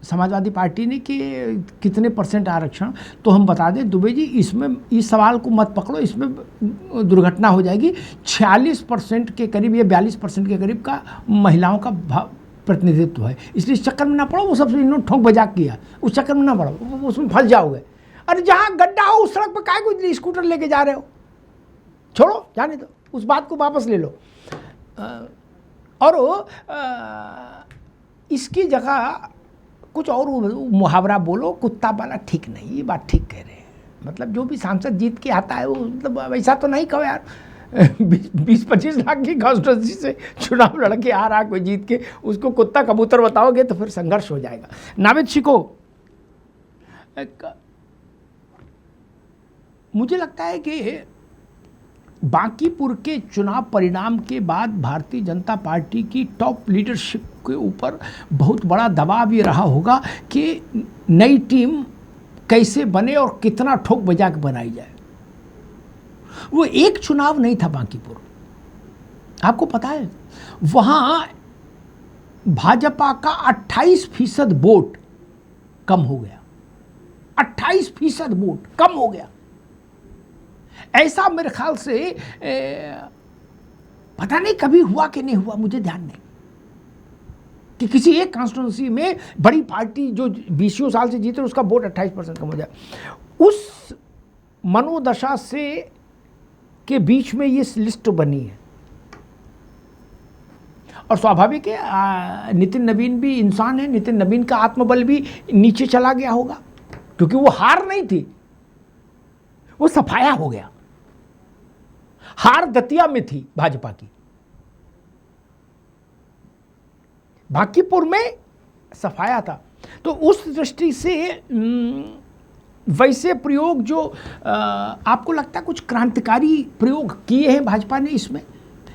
Samajwadi party ने कि कितने परसेंट आरक्षण, तो हम बता दें दुबे जी, इसमें इस सवाल को मत पकड़ो, इसमें दुर्घटना हो जाएगी। 46% के करीब या 42% के करीब का महिलाओं का प्रतिनिधित्व है, इसलिए इस चक्कर में ना पड़ो। वो सबसे इन्होंने ठोक बजाक किया, उस चक्कर में ना पड़ो, उसमें फंस जाओगे। अरे जहाँ गड्ढा हो उस सड़क पर काहे को स्कूटर लेके जा रहे हो, छोड़ो, जाने दो, उस बात को वापस ले लो। और इसकी जगह कुछ और मुहावरा बोलो, कुत्ता पाला ठीक नहीं, ये बात ठीक कह रहे हैं। मतलब जो भी सांसद जीत के आता है वो मतलब ऐसा तो नहीं कहो यार 20-25 लाख की कॉन्स्टिट्यूंसी से चुनाव लड़के आ रहा कोई जीत के, उसको कुत्ता कबूतर बताओगे तो फिर संघर्ष हो जाएगा। नावेद शिको, मुझे लगता है कि बांकीपुर के चुनाव परिणाम के बाद भारतीय जनता पार्टी की टॉप लीडरशिप के ऊपर बहुत बड़ा दबाव ये रहा होगा कि नई टीम कैसे बने और कितना ठोक बजा के बनाई जाए। वो एक चुनाव नहीं था बांकीपुर, आपको पता है वहां भाजपा का 28% वोट कम हो गया, 28% वोट कम हो गया। ऐसा मेरे ख्याल से पता नहीं कभी हुआ कि नहीं हुआ, मुझे ध्यान नहीं कि किसी एक कॉन्स्टिट्यूंसी में बड़ी पार्टी जो 20 साल से जीते उसका वोट 28% कम हो जाए। उस मनोदशा से के बीच में ये लिस्ट बनी है। और स्वाभाविक है नितिन नवीन भी इंसान है, नितिन नवीन का आत्मबल भी नीचे चला गया होगा, क्योंकि वो हार नहीं थी, वो सफाया हो गया। हार दतिया में थी भाजपा की, बांकीपुर में सफाया था। तो उस दृष्टि से वैसे प्रयोग जो आपको लगता है कुछ क्रांतिकारी प्रयोग किए हैं भाजपा ने इसमें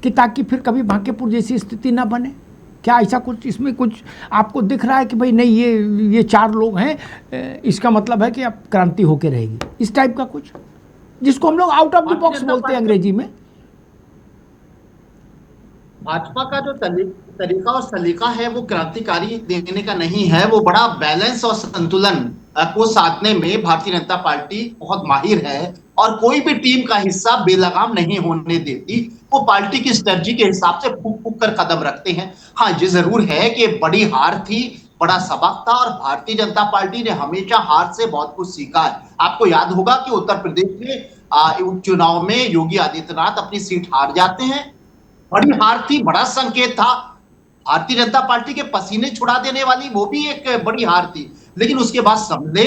कि ताकि फिर कभी बांकीपुर जैसी स्थिति ना बने? क्या ऐसा कुछ इसमें कुछ आपको दिख रहा है कि भाई नहीं ये 4 लोग हैं, इसका मतलब है कि अब क्रांति होके रहेगी, इस टाइप का कुछ, जिसको हम लोग आउट ऑफ द बॉक्स बोलते हैं अंग्रेजी में? भाजपा का जो तरीका और सलीका है वो क्रांतिकारी देने का नहीं है, वो बड़ा बैलेंस और संतुलन को साधने में भारतीय जनता पार्टी बहुत माहिर है और कोई भी टीम का हिस्सा बेलगाम नहीं होने देती। वो पार्टी की स्ट्रेटजी के हिसाब से फूक फूक कर कदम रखते हैं। हाँ, ये जरूर है कि बड़ी हार थी, बड़ा सबक था और भारतीय जनता पार्टी ने हमेशा हार से बहुत कुछ सीखा है। आपको याद होगा कि उत्तर प्रदेश में उपचुनाव में योगी आदित्यनाथ अपनी सीट हार जाते हैं। बड़ी हार थी, बड़ा संकेत था, भारतीय जनता पार्टी के पसीने छुड़ा देने वाली वो भी एक बड़ी हार थी। लेकिन उसके बाद सबने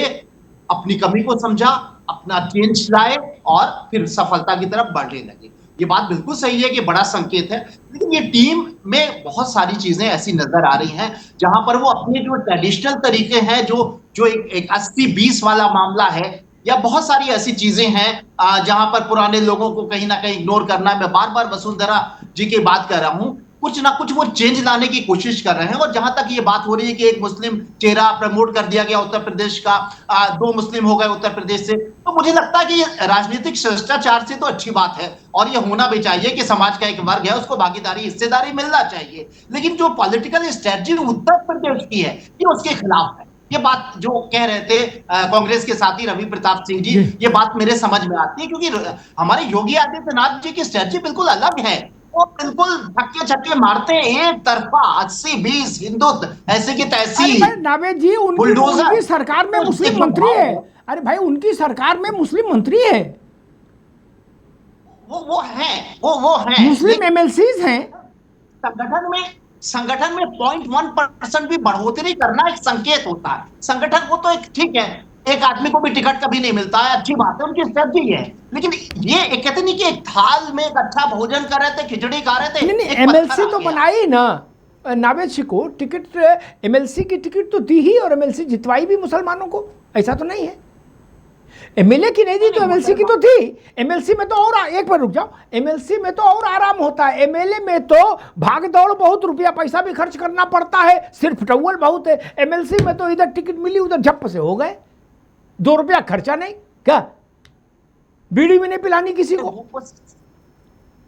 अपनी कमी को समझा, अपना चेंज लाए और फिर सफलता की तरफ बढ़ने लगे। ये बात बिल्कुल सही है कि बड़ा संकेत है, लेकिन ये टीम में बहुत सारी चीजें ऐसी नजर आ रही हैं जहां पर वो अपने जो ट्रेडिशनल तरीके हैं, जो एक 80-20 वाला मामला है, या बहुत सारी ऐसी चीजें हैं जहां पर पुराने लोगों को कहीं ना कहीं इग्नोर करना। मैं बार बार वसुंधरा जी की बात कर रहा हूं, कुछ ना कुछ वो चेंज लाने की कोशिश कर रहे हैं। और जहां तक ये बात हो रही है कि एक मुस्लिम चेहरा प्रमोट कर दिया गया उत्तर प्रदेश का, 2 मुस्लिम हो गए उत्तर प्रदेश से, तो मुझे लगता है कि ये राजनीतिक शिष्टाचार से तो अच्छी बात है और ये होना भी चाहिए कि समाज का एक वर्ग है उसको भागीदारी हिस्सेदारी मिलना चाहिए। लेकिन जो पॉलिटिकल स्ट्रेटजी उत्तर प्रदेश की है ये उसके खिलाफ है। ये बात जो कह रहे थे कांग्रेस के साथी रवि प्रताप सिंह जी, ये बात मेरे समझ में आती है, क्योंकि हमारे योगी आदित्यनाथ जी की स्ट्रेटजी बिल्कुल अलग है। वो बिल्कुल धक्के छक्के मारते हैं, एक तरफा 80-20 हिंदुत्व ऐसे की तैसी। अरे भाई नावेद जी, उनकी सरकार में मुस्लिम मंत्री है। अरे भाई उनकी सरकार में मुस्लिम मंत्री है, वो है मुस्लिम एमएलसीज हैं। संगठन में 0.1% भी बढ़ोतरी करना एक संकेत होता है। संगठन को तो एक ठीक है, एक आदमी को भी टिकट कभी नहीं मिलता है, अच्छी बात है, उनकी स्ट्रेटजी है। लेकिन ये एक कहते नहीं कि एक थाल में एक अच्छा भोजन कर रहे थे, खिचड़ी खा रहे थे, नहीं एमएलसी तो बनाई ना नावेद शिको, टिकट एमएलसी की टिकट तो दी ही और एमएलसी जितवाई भी मुसलमानों को, ऐसा तो नहीं है। एमएलए की नहीं दी तो एमएलसी की तो थी। एमएलसी में तो और एक बार रुक जाओ, एमएलसी में तो और आराम होता है। एमएलए में तो भाग दौड़ बहुत, रुपया पैसा भी खर्च करना पड़ता है, सिर्फ टवल बहुत है। एमएलसी में तो इधर टिकट मिली उधर झप से हो गए, 2 रुपया खर्चा नहीं, क्या बीड़ी भी नहीं पिलानी किसी को,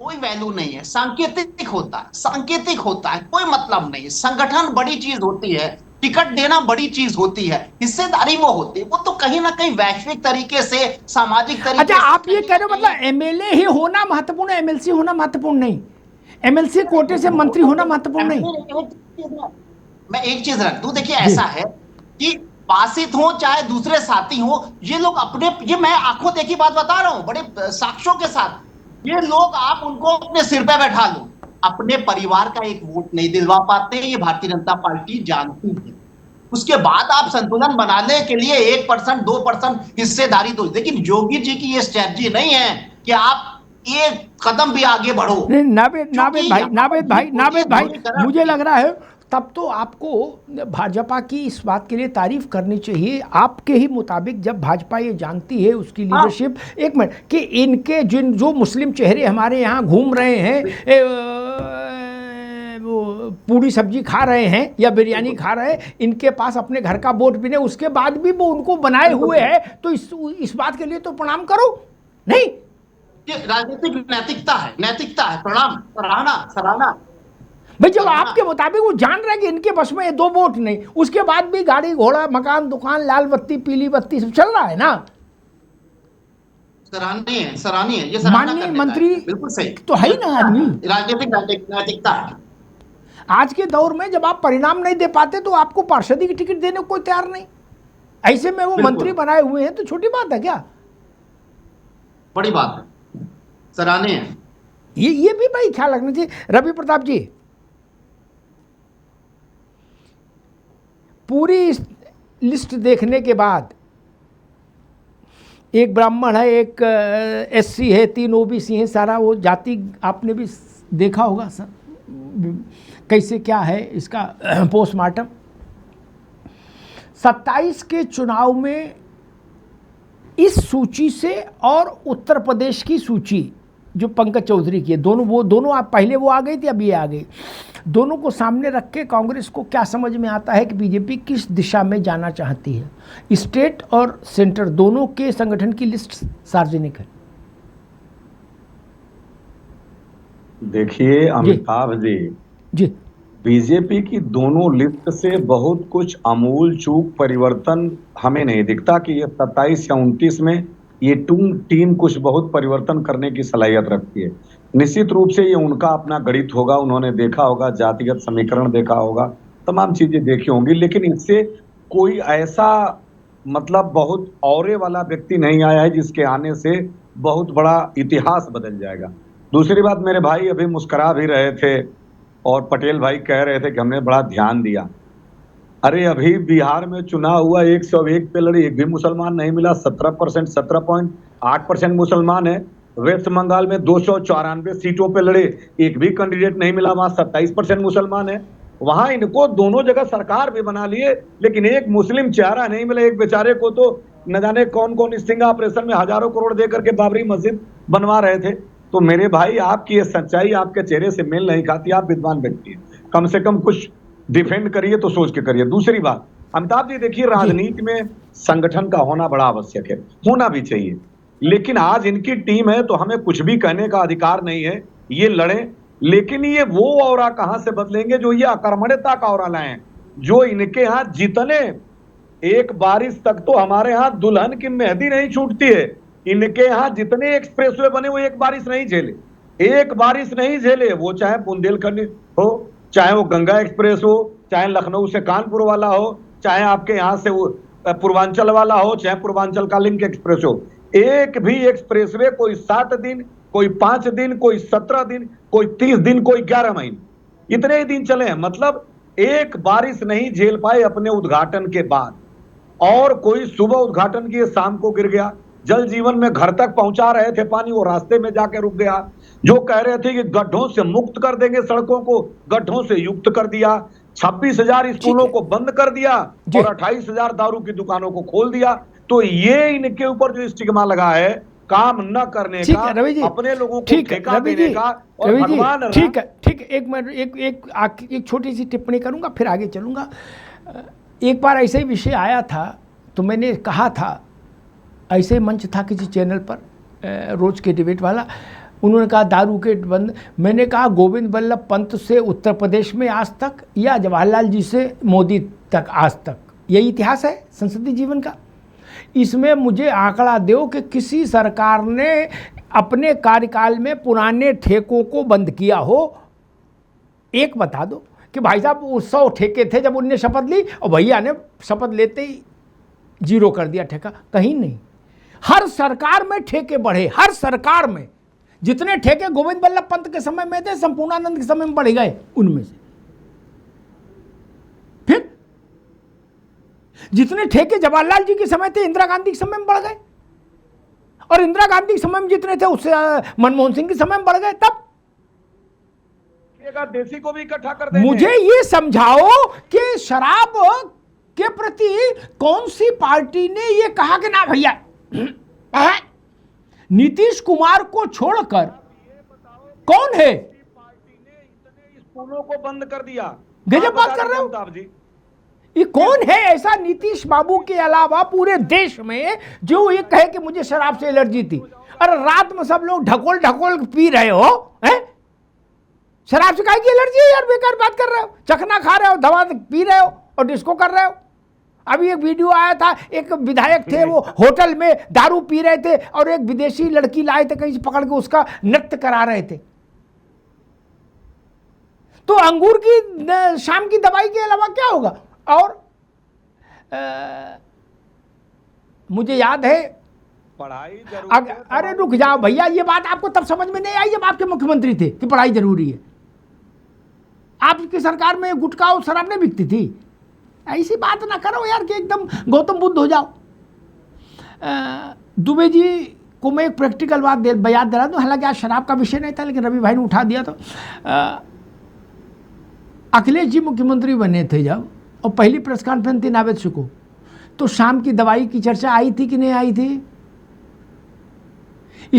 कोई वैल्यू नहीं है। सांकेतिक होता है, सांकेतिक होता है, कोई मतलब नहीं है। संगठन बड़ी चीज होती है, टिकट देना बड़ी चीज होती है, हिस्सेदारी वो होती है, वो तो कहीं ना कहीं वैश्विक तरीके से, सामाजिक तरीके अच्छा, से आप ये कह रहे हो मतलब एमएलए ही होना महत्वपूर्ण है, एमएलसी होना महत्वपूर्ण नहीं, एमएलसी कोटे से मंत्री होना महत्वपूर्ण नहीं? मैं एक चीज रख दूं, देखिए जी ऐसा है कि पासित हो चाहे दूसरे साथी हो, ये लोग अपने, ये मैं आंखों देखी बात बता रहा हूं बड़े साक्ष्यों के साथ, ये लोग आप उनको अपने सिर पे बैठा लो, अपने परिवार का एक वोट नहीं दिलवा पाते, ये भारतीय जनता पार्टी जानती है। उसके बाद आप संतुलन बनाने के लिए 1% 2% हिस्सेदारी दो, लेकिन योगी जी की ये स्ट्रेटजी नहीं है कि आप एक कदम भी आगे बढ़ो। नहीं, नावेद क्योंकि भाई, यहाँ पर नावेद भाई, ध्रुवीकरण, मुझे लग रहा है तब तो आपको भाजपा की इस बात के लिए तारीफ करनी चाहिए आपके ही मुताबिक, जब भाजपा ये जानती है उसकी हाँ, लीडरशिप, एक मिनट, कि इनके जो मुस्लिम चेहरे हमारे यहाँ घूम रहे हैं, वो पूरी सब्जी खा रहे हैं या बिरयानी खा रहे हैं, इनके पास अपने घर का वोट भी नहीं, उसके बाद भी वो उनको बनाए हुए है, तो इस बात के लिए तो प्रणाम करो। नहीं, ये राजनीतिक नैतिकता है, नैतिकता है, प्रणाम, सराहना, सराहना। भाई जब आपके मुताबिक वो जान रहे हैं कि इनके बस में ये 2 वोट नहीं, उसके बाद भी गाड़ी घोड़ा मकान दुकान लाल बत्ती पीली बत्ती सब चल रहा है ना, सराहनीय है, सराहनीय है, ये सराहना माननीय करने मंत्री लायक है, बिल्कुल सही, तो है ही ना आदमी। राजनीतिक नैतिकता है। आज के दौर में जब आप परिणाम नहीं दे पाते तो आपको पार्षदी की टिकट देने को कोई तैयार नहीं, ऐसे में वो मंत्री बनाए हुए हैं, तो छोटी बात है क्या? बड़ी बात है, सराहनीय है। ये भी भाई ख्याल रखना चाहिए। रवि प्रताप जी, पूरी लिस्ट देखने के बाद, एक ब्राह्मण है, एक एससी है, 3 ओबीसी हैं, सारा वो जाति आपने भी देखा होगा सर, कैसे क्या है इसका पोस्टमार्टम। 27 के चुनाव में इस सूची से और उत्तर प्रदेश की सूची जो पंकज चौधरी की है, दोनों आप पहले वो आ गई थी, अब ये आ गई, दोनों को सामने रख के कांग्रेस को क्या समझ में आता है कि बीजेपी किस दिशा में जाना चाहती है? स्टेट और सेंटर दोनों के संगठन की लिस्ट सार्वजनिक है। देखिए अमिताभ जी, बीजेपी की दोनों लिस्ट से बहुत कुछ अमूल चूक परिवर्तन हमें नहीं दिखता कि ये 27 या 29 में ये टीम कुछ बहुत परिवर्तन करने की सलाहियत रखती है। निश्चित रूप से ये उनका अपना गणित होगा, उन्होंने देखा होगा, जातिगत समीकरण देखा होगा, तमाम चीजें देखी होंगी, लेकिन इससे कोई ऐसा मतलब बहुत औरे वाला व्यक्ति नहीं आया है जिसके आने से बहुत बड़ा इतिहास बदल जाएगा। दूसरी बात, मेरे भाई अभी मुस्कुरा भी रहे थे और पटेल भाई कह रहे थे कि हमने बड़ा ध्यान दिया। अरे अभी बिहार में चुनाव हुआ, 101 पे लड़ी, एक भी मुसलमान नहीं मिला, 17%, 17.8% मुसलमान है। वेस्ट बंगाल में 294 सीटों पे लड़े, एक भी कैंडिडेट नहीं मिला, वहां 27% मुसलमान है। वहां इनको दोनों जगह सरकार भी बना लिए, लेकिन एक मुस्लिम चेहरा नहीं मिला। एक बेचारे को तो न जाने कौन कौन स्टिंग ऑपरेशन में हजारों करोड़ दे करके बाबरी मस्जिद बनवा रहे थे। तो मेरे भाई आपकी ये सच्चाई आपके चेहरे से मेल नहीं खाती, आप विद्वान व्यक्ति हैं, कम से कम कुछ डिफेंड करिए तो सोच के करिए। दूसरी बात, अमिताभ जी देखिए, राजनीति में संगठन का होना बड़ा आवश्यक है, होना भी चाहिए, लेकिन आज इनकी टीम है तो हमें कुछ भी कहने का अधिकार नहीं है। ये लड़े, लेकिन ये वो औरा कहां से बदलेंगे जो ये अकर्मण्यता का औरा लाए, जो इनके यहाँ जितने, एक बारिश तक तो हमारे यहाँ दुल्हन की मेहंदी नहीं छूटती है, इनके यहाँ जितने एक्सप्रेसवे बने वो एक बारिश नहीं झेले, एक बारिश नहीं झेले। वो चाहे बुंदेलखंड हो, चाहे वो गंगा एक्सप्रेस हो, चाहे लखनऊ से कानपुर वाला हो, चाहे आपके यहाँ से पूर्वांचल वाला हो, चाहे पूर्वांचल का लिंक एक्सप्रेस हो, एक भी एक्सप्रेसवे कोई 7 दिन, कोई 5 दिन, कोई 17 दिन, कोई 30 दिन, कोई 11 महीने, इतने ही दिन चले हैं। मतलब एक बारिश नहीं झेल पाए अपने उद्घाटन के बाद, और कोई सुबह उद्घाटन किए शाम को गिर गया। जल जीवन में घर तक पहुंचा रहे थे पानी, वो रास्ते में जाके रुक गया। जो कह रहे थे कि गड्ढों से मुक्त कर देंगे सड़कों को, गड्ढों से युक्त कर दिया। 26,000 स्कूलों को बंद कर दिया और 28,000 दारू की दुकानों को खोल दिया। तो ये इनके ऊपर जो स्टिग्मा लगा है काम न करने का, अपने लोगों को ठेका देने का, और भगवान, ठीक है, एक मिनट, एक छोटी सी टिप्पणी करूंगा फिर आगे चलूंगा। एक बार ऐसे ही विषय आया था तो मैंने कहा था, ऐसे मंच था किसी चैनल पर, रोज के डिबेट वाला, उन्होंने कहा दारू के बंद। मैंने कहा गोविंद बल्लभ पंत से उत्तर प्रदेश में आज तक या जवाहरलाल जी से मोदी तक आज तक, यही इतिहास है संसदीय जीवन का। इसमें मुझे आंकड़ा दो कि किसी सरकार ने अपने कार्यकाल में पुराने ठेकों को बंद किया हो। एक बता दो कि भाई साहब 100 ठेके थे जब उनने शपथ ली और भैया ने शपथ लेते ही जीरो कर दिया ठेका। कहीं नहीं। हर सरकार में ठेके बढ़े, हर सरकार में। जितने ठेके गोविंद बल्लभ पंत के समय में थे, संपूर्णानंद के समय में बढ़ गए उनमें से। फिर जितने ठेके जवाहरलाल जी के समय थे, इंदिरा गांधी के समय में बढ़ गए, और इंदिरा गांधी के समय में जितने थे उससे मनमोहन सिंह के समय में बढ़ गए। तब देसी को भी इकट्ठा कर देंगे। मुझे ये समझाओ कि शराब के प्रति कौन सी पार्टी ने ये कहा कि ना भैया, नीतीश कुमार को छोड़कर कौन है? पार्टी ने इतने स्कूलों को बंद कर दिया। गजब बात कर रहे हो। ये कौन है ऐसा नीतीश बाबू के अलावा पूरे देश में जो ये कहे कि मुझे शराब से एलर्जी थी? अरे रात में सब लोग ढकोल ढकोल पी रहे हो, हैं? शराब से काहे की एलर्जी है यार? बेकार बात कर रहे हो। चखना खा रहे हो, दवा पी रहे हो और डिस्को कर रहे हो। अभी एक वीडियो आया था, एक विधायक थे, वो होटल में दारू पी रहे थे और एक विदेशी लड़की लाए थे कहीं से पकड़ के, उसका नृत्य करा रहे थे। तो अंगूर की शाम की दवाई के अलावा क्या होगा? और मुझे याद है पढ़ाई अरे रुक जाओ भैया, ये बात आपको तब समझ में नहीं आई जब आपके मुख्यमंत्री थे कि पढ़ाई जरूरी है। आपकी सरकार में गुटखा और शराब नहीं बिकती थी। ऐसी बात ना करो यार कि एकदम गौतम बुद्ध हो जाओ। दुबे जी को मैं एक प्रैक्टिकल बात याद दिला दूं, हालांकि आज शराब का विषय नहीं था लेकिन रवि भाई ने उठा दिया। तो अखिलेश जी मुख्यमंत्री बने थे जब, और पहली प्रेस कॉन्फ्रेंस थी नावेद को, तो शाम की दवाई की चर्चा आई थी कि नहीं आई थी?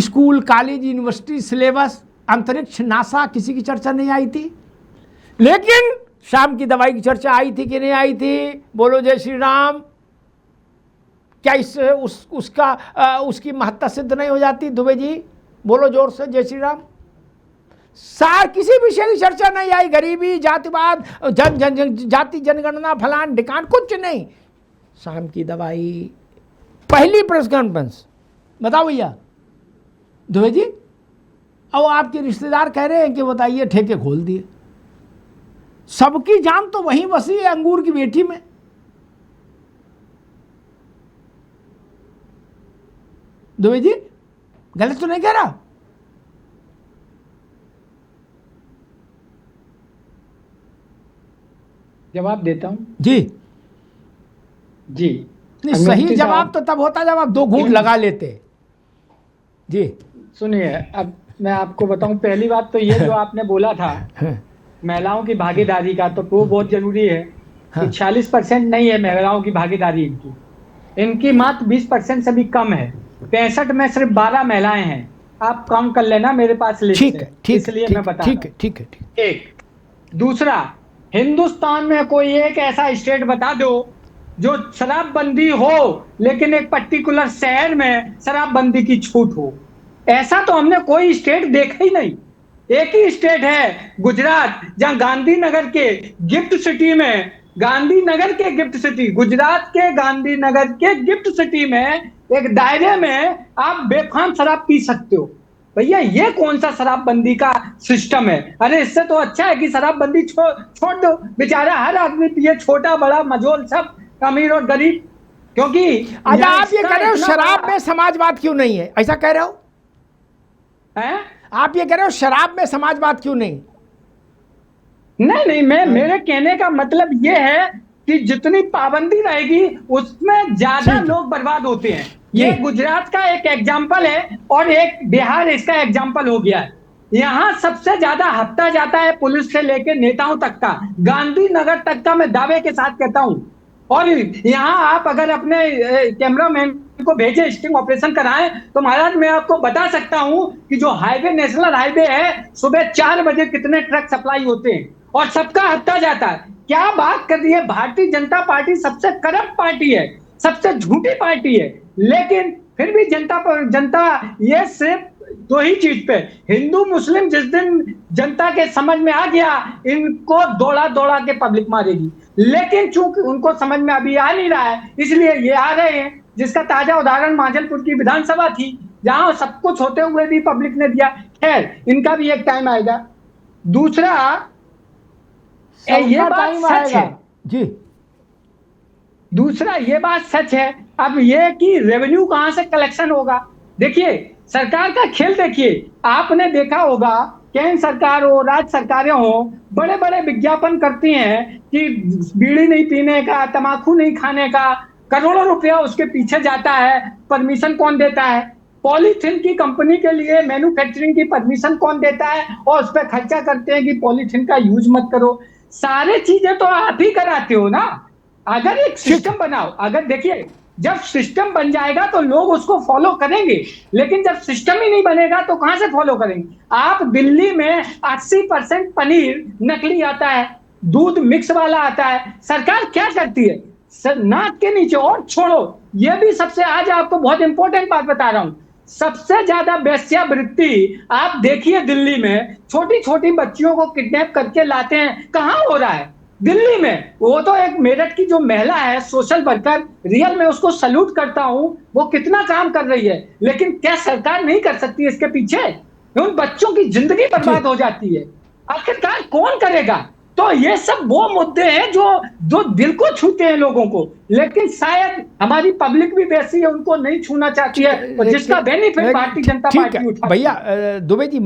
स्कूल, कॉलेज, यूनिवर्सिटी, सिलेबस, अंतरिक्ष, नासा, किसी की चर्चा नहीं आई थी। लेकिन शाम की दवाई की चर्चा आई थी कि नहीं आई थी? बोलो जय श्री राम। क्या इससे उसकी महत्ता सिद्ध नहीं हो जाती? दुबे जी बोलो जोर से जय श्री राम। किसी विषय की चर्चा नहीं आई। गरीबी, जातिवाद, जाति जनगणना, फलान ढिकान, कुछ नहीं। शाम की दवाई, पहली प्रेस कॉन्फ्रेंस। बताओ भैया दुबे जी। अब आपके रिश्तेदार कह रहे हैं कि बताइए ठेके खोल दिए। सबकी जान तो वहीं बसी है अंगूर की बेटी में। दुबे जी गलत तो नहीं कह रहा? जवाब देता हूं जी जी। नहीं, सही जवाब तो तब होता जब आप 2 घूंट लगा लेते। जी सुनिए, अब मैं आपको बताऊं, पहली बात तो ये जो आपने बोला था महिलाओं की भागीदारी का, तो वो बहुत जरूरी है। हाँ। 46% नहीं है महिलाओं की भागीदारी इनकी मात्र 20% से भी कम है। 65 में सिर्फ 12 महिलाएं हैं। आप काउंट कर लेना, मेरे पास लिस्ट है, इसलिए मैं बता रहा हूं। ठीक है। एक दूसरा, हिंदुस्तान में कोई एक ऐसा स्टेट बता दो जो शराबबंदी हो लेकिन एक पर्टिकुलर शहर में शराबबंदी की छूट हो। ऐसा तो हमने कोई स्टेट देखा ही नहीं। एक ही स्टेट है गुजरात, जहां गांधीनगर के गिफ्ट सिटी में, गुजरात के गांधीनगर के गिफ्ट सिटी में एक दायरे में आप बेफाम शराब पी सकते हो। भैया ये कौन सा शराबबंदी का सिस्टम है? अरे इससे तो अच्छा है कि शराबबंदी छोड़ दो, बेचारा हर आदमी पिए, छोटा बड़ा मजोल सब, अमीर और गरीब। क्योंकि अच्छा आप ये कह रहे हो शराब में समाजवाद क्यों नहीं है, ऐसा कह रहे हो? आप ये कह रहे हो शराब में समाजवाद क्यों नहीं? नहीं, मेरे कहने का मतलब ये है कि जितनी पाबंदी रहेगी उसमें ज्यादा लोग बर्बाद होते हैं। ये गुजरात का एक एग्जाम्पल है और एक बिहार इसका एग्जाम्पल हो गया है। यहाँ सबसे ज्यादा हफ्ता जाता है पुलिस से लेकर नेताओं तक का, गांधीनगर तक का मैं दावे के साथ कहता हूँ। और यहाँ आप अगर अपने कैमरामैन को भेजे स्टिंग ऑपरेशन कराएं तो महाराज मैं आपको बता सकता हूँ कि जो हाईवे, नेशनल हाईवे है, सुबह 4 बजे कितने ट्रक सप्लाई होते हैं और सबका हफ्ता जाता है। क्या बात कर रही है? भारतीय जनता पार्टी सबसे करप्ट पार्टी है, सबसे झूठी पार्टी है, लेकिन फिर भी जनता ये सिर्फ दो ही चीज पे, हिंदू मुस्लिम जिस दिन जनता के समझ में आ गया, इनको दौड़ा दौड़ा के पब्लिक मारेगी। लेकिन चूंकि उनको समझ में अभी आ नहीं रहा है, इसलिए ये आ रहे हैं, जिसका ताजा उदाहरण मांझलपुर की विधानसभा थी, जहां सब कुछ होते हुए भी पब्लिक ने दिया। खैर, इनका भी एक टाइम आएगा। दूसरा, ये बात सच है जी, दूसरा ये बात सच है, अब ये कि रेवेन्यू कहां से कलेक्शन होगा। देखिए, सरकार का खेल देखिए, आपने देखा होगा केंद्र सरकार हो, राज्य सरकारें हो, बड़े बड़े विज्ञापन करती हैं कि बीड़ी नहीं पीने का, तमाकू नहीं खाने का, करोड़ों रुपया उसके पीछे जाता है। परमिशन कौन देता है? पॉलीथीन की कंपनी के लिए मैन्युफैक्चरिंग की परमिशन कौन देता है? और उस पर खर्चा करते हैं कि पॉलीथीन का यूज मत करो। सारे चीजें तो आप ही कराते हो ना। अगर एक सिस्टम बनाओ, अगर देखिए, जब सिस्टम बन जाएगा तो लोग उसको फॉलो करेंगे, लेकिन जब सिस्टम ही नहीं बनेगा तो कहां से फॉलो करेंगे? आप दिल्ली में 80% पनीर नकली आता है, दूध मिक्स वाला आता है। सरकार क्या करती है? नाक के नीचे, और छोड़ो, ये भी सबसे, आज आपको बहुत इंपॉर्टेंट बात बता रहा हूं, सबसे ज्यादा वेश्यावृत्ति आप देखिए दिल्ली में, छोटी छोटी बच्चियों को किडनैप करके लाते हैं। कहां हो रहा है? दिल्ली में। वो तो एक मेरठ की जो महिला है, सोशल वर्कर, रियल में उसको सल्यूट करता हूं, वो कितना काम कर रही है। लेकिन क्या सरकार नहीं कर सकती इसके पीछे? उन बच्चों की जिंदगी बर्बाद हो जाती है, आखिरकार कौन करेगा? तो ये सब वो मुद्दे हैं जो दिल को छूते हैं लोगों को, लेकिन शायद हमारी पब्लिक भी वैसी है, उनको नहीं छूना चाहती है, और जिसका बेनिफिट भारतीय जनता पार्टी उठा। भैया दुबे जी,